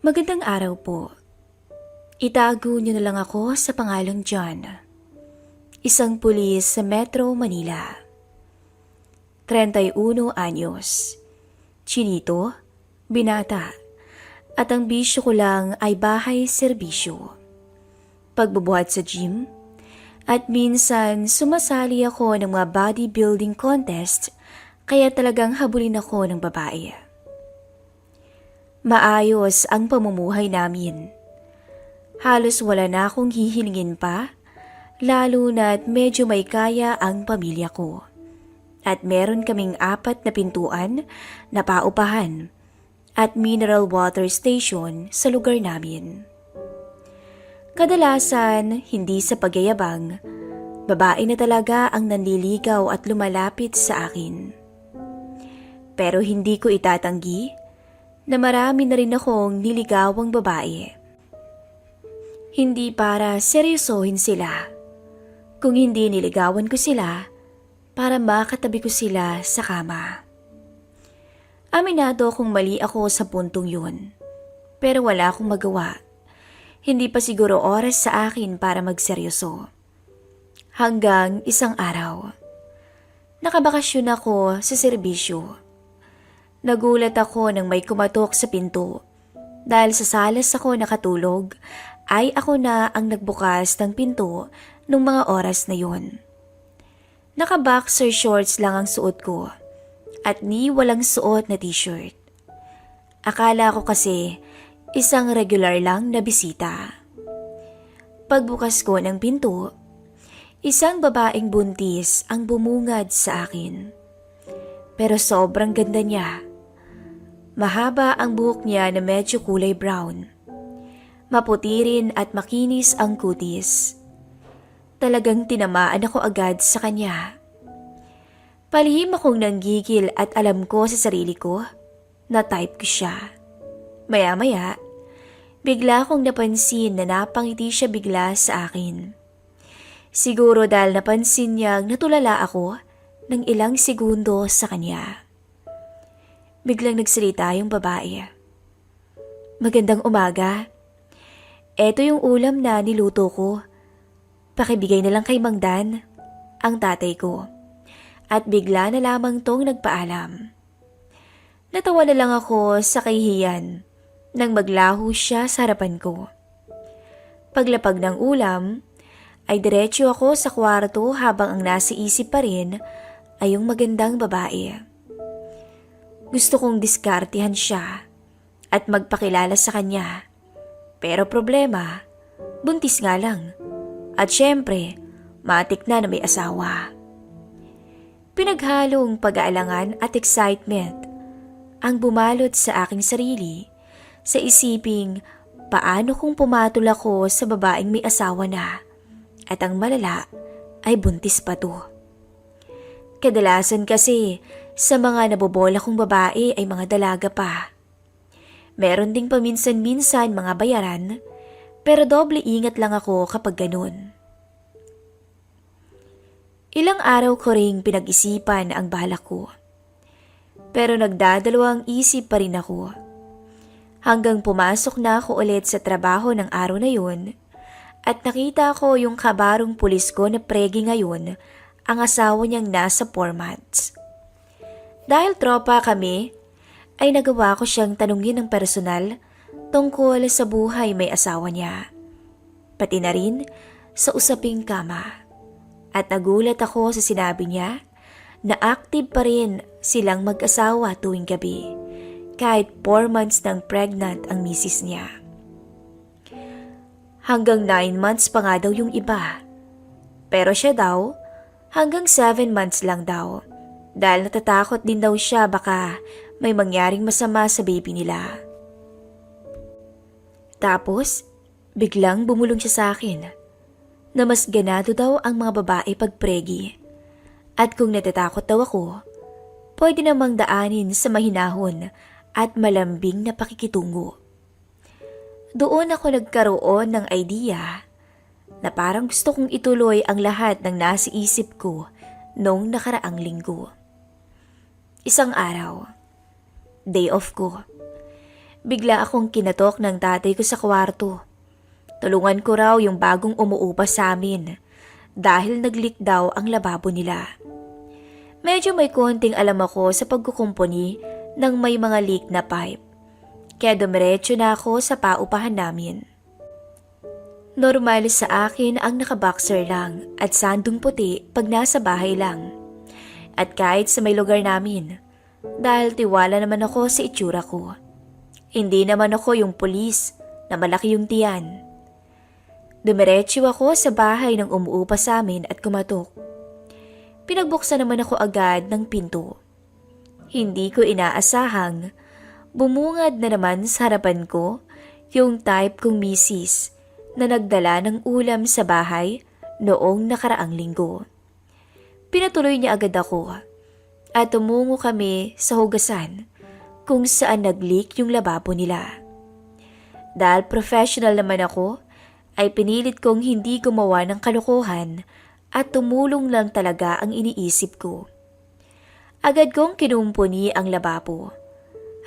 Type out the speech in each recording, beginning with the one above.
Magandang araw po. Itago niyo na lang ako sa pangalang John. Isang pulis sa Metro Manila. 31 anyos. Chinito, binata. At ang bisyo ko lang ay bahay-serbisyo. Pagbubuhat sa gym. At minsan sumasali ako ng mga bodybuilding contest kaya talagang habulin ako ng babae. Maayos ang pamumuhay namin. Halos wala na akong hihilingin pa, lalo na't medyo may kaya ang pamilya ko. At meron kaming 4 na pintuan na paupahan at mineral water station sa lugar namin. Kadalasan, hindi sa pagyayabang, babae na talaga ang nanliligaw at lumalapit sa akin. Pero hindi ko itatanggi na marami na rin akong niligawang babae. Hindi para seryosohin sila, kung hindi niligawan ko sila para makatabi ko sila sa kama. Aminado kung mali ako sa puntong yun, pero wala akong magawa. Hindi pa siguro oras sa akin para magseryoso. Hanggang isang araw, nakabakasyon ako sa serbisyo. Nagulat ako nang may kumatok sa pinto. Dahil sa salas ako nakatulog, ay ako na ang nagbukas ng pinto nung mga oras na yon. Naka-boxer shorts lang ang suot ko at walang suot na t-shirt. Akala ko kasi isang regular lang na bisita. Pagbukas ko ng pinto, isang babaeng buntis ang bumungad sa akin. Pero sobrang ganda niya. Mahaba ang buhok niya na medyo kulay brown. Maputi rin at makinis ang kutis. Talagang tinamaan ako agad sa kanya. Palihim akong nanggigil at alam ko sa sarili ko na type ko siya. Maya-maya, bigla akong napansin na napangiti siya bigla sa akin. Siguro dahil napansin niyang natulala ako ng ilang segundo sa kanya. Biglang nagsalita yung babae. Magandang umaga. Eto yung ulam na niluto ko. Pakibigay na lang kay Mang Dan, ang tatay ko. At bigla na lamang tong nagpaalam. Natawa na lang ako sa kahihiyan nang maglaho siya sa harapan ko. Paglapag ng ulam, ay diretso ako sa kwarto habang ang nasa isip pa rin ay yung magandang babae. Gusto kong diskartehan siya at magpakilala sa kanya. Pero problema, buntis nga lang. At syempre, matik na may asawa. Pinaghalong pag-aalangan at excitement ang bumalot sa aking sarili sa isiping paano kung pumatol ako sa babaeng may asawa na at ang malala ay buntis pa to. Kadalasan kasi sa mga nabobola kong babae ay mga dalaga pa. Meron ding paminsan-minsan mga bayaran, pero doble ingat lang ako kapag ganun. Ilang araw ko ring pinag-isipan ang balak ko. Pero nagdadalawang isip pa rin ako. Hanggang pumasok na ako ulit sa trabaho ng araw na yun at nakita ko yung kabarong pulis ko na pregi ngayon ang asawa niyang nasa 4 months. Dahil tropa kami, ay nagawa ko siyang tanungin ng personal tungkol sa buhay may asawa niya. Pati na rin sa usaping kama. At nagulat ako sa sinabi niya na active pa rin silang mag-asawa tuwing gabi kahit 4 months nang pregnant ang misis niya. Hanggang 9 months pa nga daw yung iba. Pero siya daw, hanggang 7 months lang daw. Dahil natatakot din daw siya baka may mangyaring masama sa baby nila. Tapos, biglang bumulong siya sa akin na mas ganado daw ang mga babae pag pregi. At kung natatakot daw ako, pwede namang daanin sa mahinahon at malambing na pakikitungo. Doon ako nagkaroon ng idea na parang gusto kong ituloy ang lahat ng nasa isip ko noong nakaraang linggo. Isang araw, day off ko. Bigla akong kinatok ng tatay ko sa kwarto. Tulungan ko raw yung bagong umuupa sa amin dahil nag-leak daw ang lababo nila. Medyo may konting alam ako sa pagkukumpuni ng may mga leak na pipe. Kaya dumiretso na ako sa paupahan namin. Normal sa akin ang nakaboxer lang at sandong puti pag nasa bahay lang. At kahit sa may lugar namin, dahil tiwala naman ako sa itsura ko. Hindi naman ako yung pulis na malaki yung tiyan. Dumiretso ako sa bahay ng umuupa sa amin at kumatok. Pinagbuksan naman ako agad ng pinto. Hindi ko inaasahang bumungad na naman sa harapan ko yung type kong misis na nagdala ng ulam sa bahay noong nakaraang linggo. Pinatuloy niya agad ako at tumungo kami sa hugasan kung saan nag-leak yung lababo nila. Dahil professional naman ako, ay pinilit kong hindi gumawa ng kalokohan at tumulong lang talaga ang iniisip ko. Agad kong kinumpuni ang lababo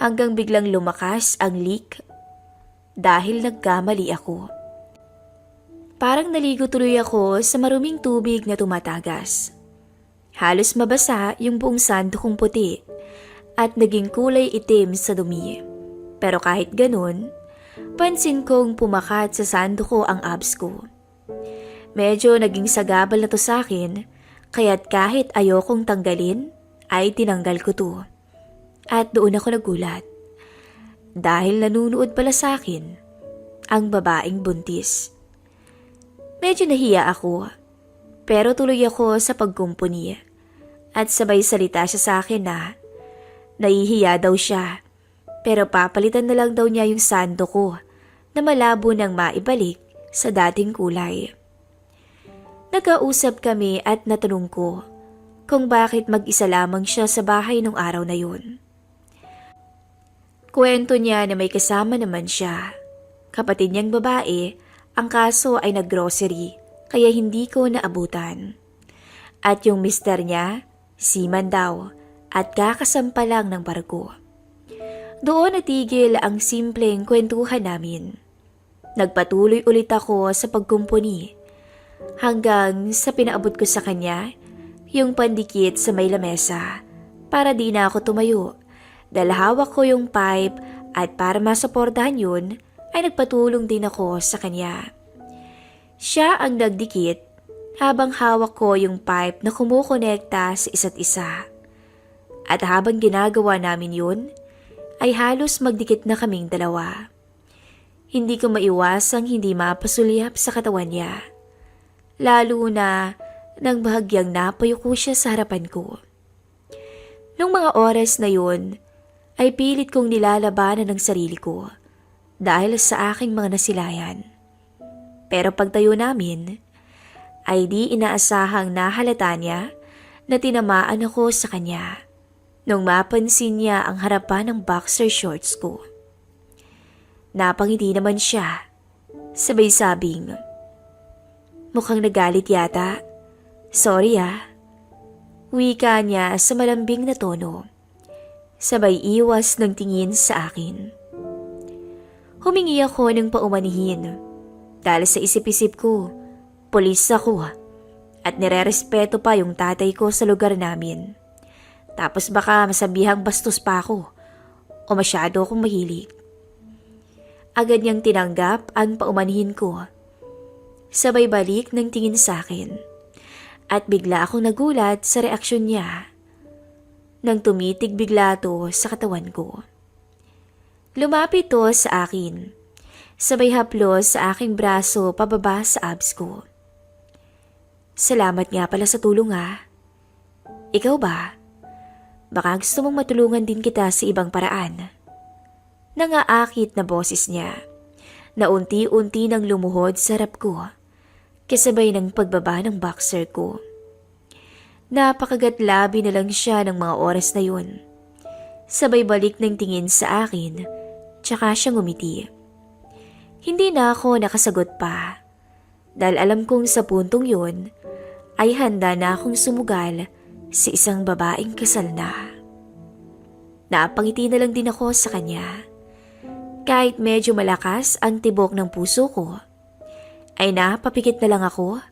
hanggang biglang lumakas ang leak dahil nagkamali ako. Parang naligo tuloy ako sa maruming tubig na tumatagas. Halos mabasa yung buong sando kong puti at naging kulay itim sa dumi. Pero kahit ganun, pansin kong pumakat sa sando ko ang abs ko. Medyo naging sagabal na to sa akin, kaya't kahit ayokong tanggalin, ay tinanggal ko to. At doon ako nagulat. Dahil nanunood pala sa akin, ang babaeng buntis. Medyo nahiya ako, pero tuloy ako sa pagkumpuni. At sabay salita siya sa akin na nahihiya daw siya. Pero papalitan na lang daw niya yung sando ko na malabo nang maibalik sa dating kulay. Nagkausap kami at natanong ko kung bakit mag-isa lamang siya sa bahay nung araw na yun. Kwento niya na may kasama naman siya. Kapatid niyang babae, ang kaso ay naggrocery kaya hindi ko naabutan. At yung mister niya, seaman daw at kakasampa lang ng barko. Doon natigil ang simpleng kwentuhan namin. Nagpatuloy ulit ako sa pagkumpuni hanggang sa pinaabot ko sa kanya yung pandikit sa may lamesa para di na ako tumayo dahil hawak ko yung pipe at para masuportahan yun ay nagpatulong din ako sa kanya. Siya ang nagdikit habang hawak ko yung pipe na kumukonekta sa isa't isa. At habang ginagawa namin yun, ay halos magdikit na kaming dalawa. Hindi ko maiwasang hindi mapasulyap sa katawan niya. Lalo na nang bahagyang napayuko siya sa harapan ko. Nung mga oras na yun, ay pilit kong nilalabanan ng sarili ko dahil sa aking mga nasilayan. Pero pagtayo namin, ay di inaasahang nahalata niya na tinamaan ako sa kanya nung mapansin niya ang harapan ng boxer shorts ko. Napangiti naman siya, sabay sabing, "Mukhang nagalit yata. Sorry ah." Wika niya sa malambing na tono, sabay iwas ng tingin sa akin. Humingi ako ng paumanihin dahil sa isip-isip ko, pulis ako at nirerespeto pa yung tatay ko sa lugar namin. Tapos baka masabihang bastos pa ako o masyado akong mahilig. Agad niyang tinanggap ang paumanihin ko. Sabay balik ng tingin sa akin at bigla akong nagulat sa reaksyon niya nang tumitig bigla to sa katawan ko. Lumapit to sa akin, sabay haplos sa aking braso pababa sa abs ko. "Salamat nga pala sa tulong ah. Ikaw ba? Baka gusto mong matulungan din kita sa ibang paraan." Nangaakit na boses niya na unti-unti nang lumuhod sa harap ko kasabay ng pagbaba ng boxer ko. Napakagatlabi na lang siya ng mga oras na yun. Sabay balik ng tingin sa akin tsaka siya ngumiti. Hindi na ako nakasagot pa dahil alam kong sa puntong yun ay handa na akong sumugal sa isang babaeng kasal na. Napangiti na lang din ako sa kanya Kahit medyo malakas ang tibok ng puso ko, ay napapikit na lang ako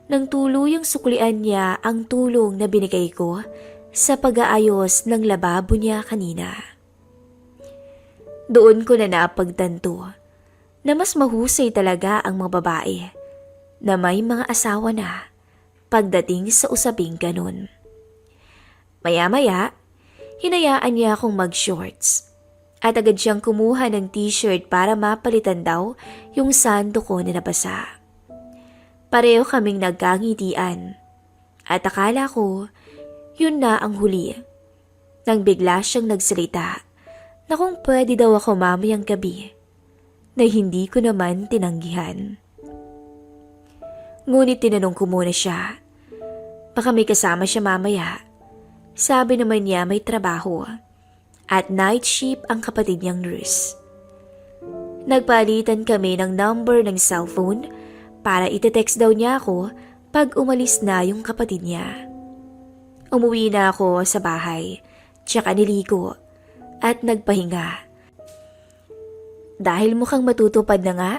nang tuluyang suklian niya ang tulong na binigay ko sa pag-aayos ng lababo niya kanina. Doon ko na napagtanto na mas mahusay talaga ang mga babae na may mga asawa na pagdating sa usaping ganun. Maya-maya, hinayaan niya akong mag-shorts at agad siyang kumuha ng t-shirt para mapalitan daw yung sando ko na nabasa. Pareho kaming nagkangitian at akala ko yun na ang huli nang bigla siyang nagsalita na kung pwede daw ako mamayang gabi na hindi ko naman tinanggihan. Ngunit tinanong ko muna siya, baka may kasama siya mamaya. Sabi naman niya may trabaho at night shift ang kapatid niyang nurse. Nagpalitan kami ng number ng cellphone para ite-text daw niya ako pag umalis na yung kapatid niya. Umuwi na ako sa bahay, tsaka niligo at nagpahinga. Dahil mukhang matutupad na nga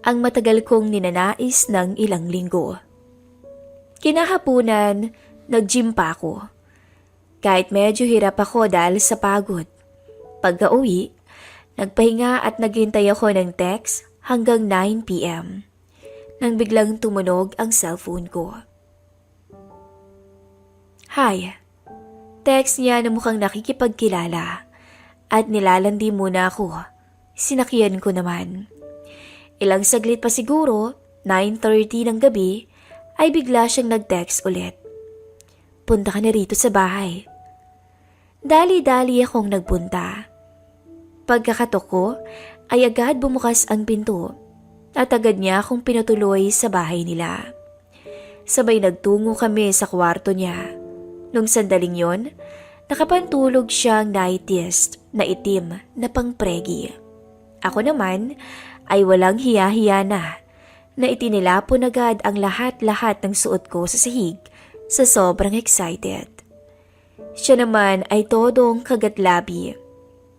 ang matagal kong ninanais ng ilang linggo. Kinahapunan, nag-gym pa ako. Kahit medyo hirap ako dahil sa pagod. Pagka-uwi, nagpahinga at naghintay ako ng text hanggang 9 p.m. nang biglang tumunog ang cellphone ko. Hi. Text niya na mukhang nakikipagkilala at nilalandi muna ako. Sinakyan ko naman. Ilang saglit pa siguro, 9:30 ng gabi, ay bigla siyang nag-text ulit. Punta ka na rito sa bahay. Dali-dali akong nagpunta. Pagkakatok ko, ay agad bumukas ang pinto at agad niya akong pinatuloy sa bahay nila. Sabay nagtungo kami sa kwarto niya. Nung sandaling yon, nakapantulog siyang nightist na itim na pangpregi. Ako naman ay walang hiya-hiya na itinilapon agad ang lahat-lahat ng suot ko sa sahig sa sobrang excited. Siya naman ay todong kagatlabi.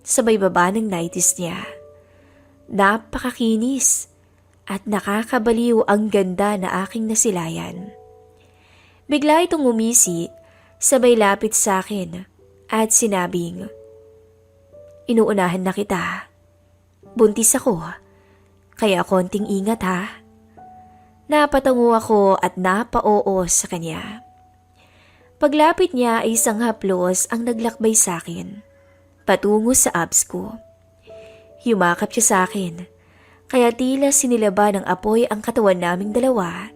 Sabay baba ng nightist niya. Napakakinis at nakakabaliw ang ganda na aking nasilayan. Bigla itong umisi, sabay lapit sa akin at sinabing, "Inuunahan na kita. Buntis ako, kaya konting ingat ha." Napatango ako at napa-oo sa kanya. Paglapit niya ay isang haplos ang naglakbay sa akin, patungo sa abs ko. Yumakap siya sa akin, kaya tila sinilaba ng apoy ang katawan naming dalawa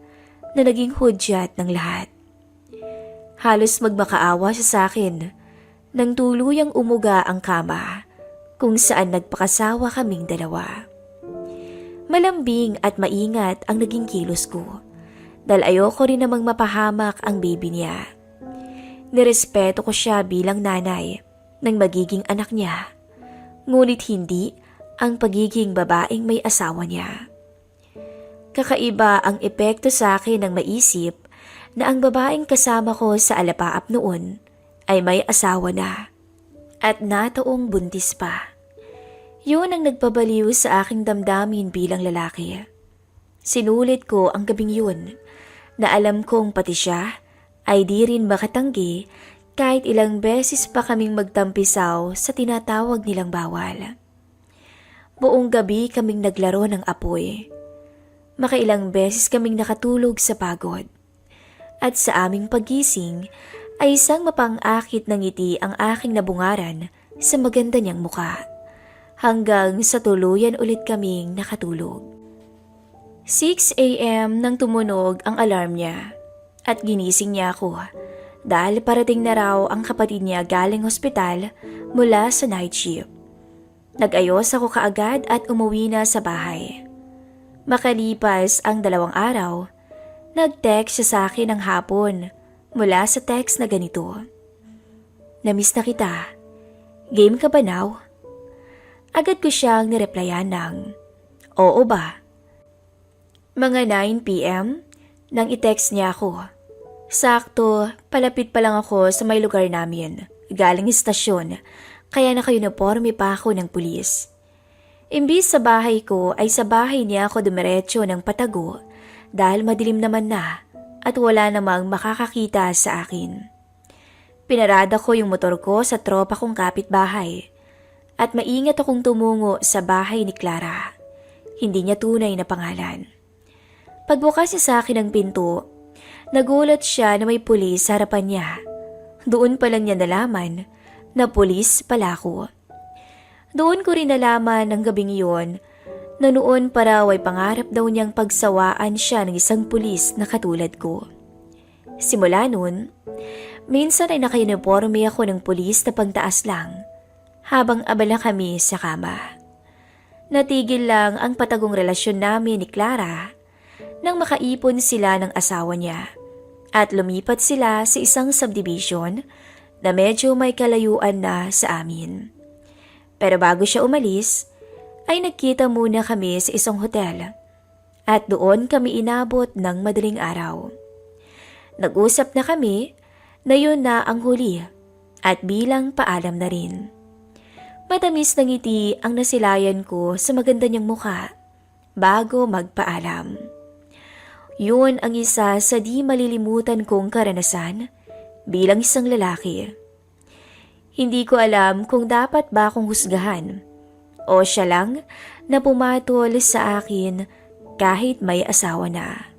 na naging hudyat ng lahat. Halos magmakaawa siya sa akin nang tuluyang umuga ang kama kung saan nagpakasawa kaming dalawa. Malambing at maingat ang naging kilos ko dahil ayoko rin namang mapahamak ang baby niya. Nirespeto ko siya bilang nanay ng magiging anak niya, ngunit hindi ang pagiging babaeng may asawa niya. Kakaiba ang epekto sa akin ng maisip na ang babaeng kasama ko sa alapaap noon ay may asawa na at nataong buntis pa. Yun ang nagpabaliw sa aking damdamin bilang lalaki. Sinulit ko ang gabing yun na alam kong pati siya ay di rin makatanggi kahit ilang beses pa kaming magtampisaw sa tinatawag nilang bawal. Buong gabi kaming naglaro ng apoy. Makailang beses kaming nakatulog sa pagod. At sa aming paggising ay isang mapang-akit ng ngiti ang aking nabungaran sa maganda niyang mukha. Hanggang sa tuluyan ulit kaming nakatulog. 6 a.m. nang tumunog ang alarm niya at ginising niya ako dahil parating na raw ang kapatid niya galing ospital mula sa night shift. Nag-ayos ako kaagad at umuwi na sa bahay. Makalipas ang 2 araw, nag-text siya sa akin ng hapon mula sa text na ganito. "Namiss na kita. Game ka ba now?" Agad ko siyang nireplyan ng, "Oo ba?" Mga 9 p.m. nang i-text niya ako. Sakto, palapit pa lang ako sa may lugar namin, galing istasyon, kaya naka-uniforme pa ako ng pulis. Imbis sa bahay ko ay sa bahay niya ako dumiretso ng patago dahil madilim naman na at wala namang makakakita sa akin. Pinarada ko yung motor ko sa tropa kong kapitbahay at maingat akong tumungo sa bahay ni Clara. Hindi niya tunay na pangalan. Pagbukas niya sa akin ng pinto, nagulat siya na may pulis sa harapan niya. Doon pa lang niya nalaman na pulis pala ako. Doon ko rin nalaman ng gabing iyon na noon pa raw ay pangarap daw niyang pagsawaan siya ng isang pulis na katulad ko. Simula noon, minsan ay naka-uniforme ako ng pulis na pagtaas lang habang abala kami sa kama. Natigil lang ang patagong relasyon namin ni Clara nang makaipon sila ng asawa niya at lumipat sila sa isang subdivision na medyo may kalayuan na sa amin. Pero bago siya umalis, ay nagkita muna kami sa isang hotel at doon kami inabot ng madaling araw. Nag-usap na kami na yun na ang huli at bilang paalam na rin. Matamis na ngiti ang nasilayan ko sa maganda niyang mukha bago magpaalam. Yun ang isa sa di malilimutan kong karanasan bilang isang lalaki. Hindi ko alam kung dapat ba akong husgahan o siya lang na pumatol sa akin kahit may asawa na.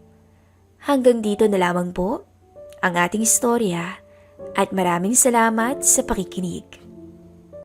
Hanggang dito na lamang po ang ating istorya at maraming salamat sa pakikinig.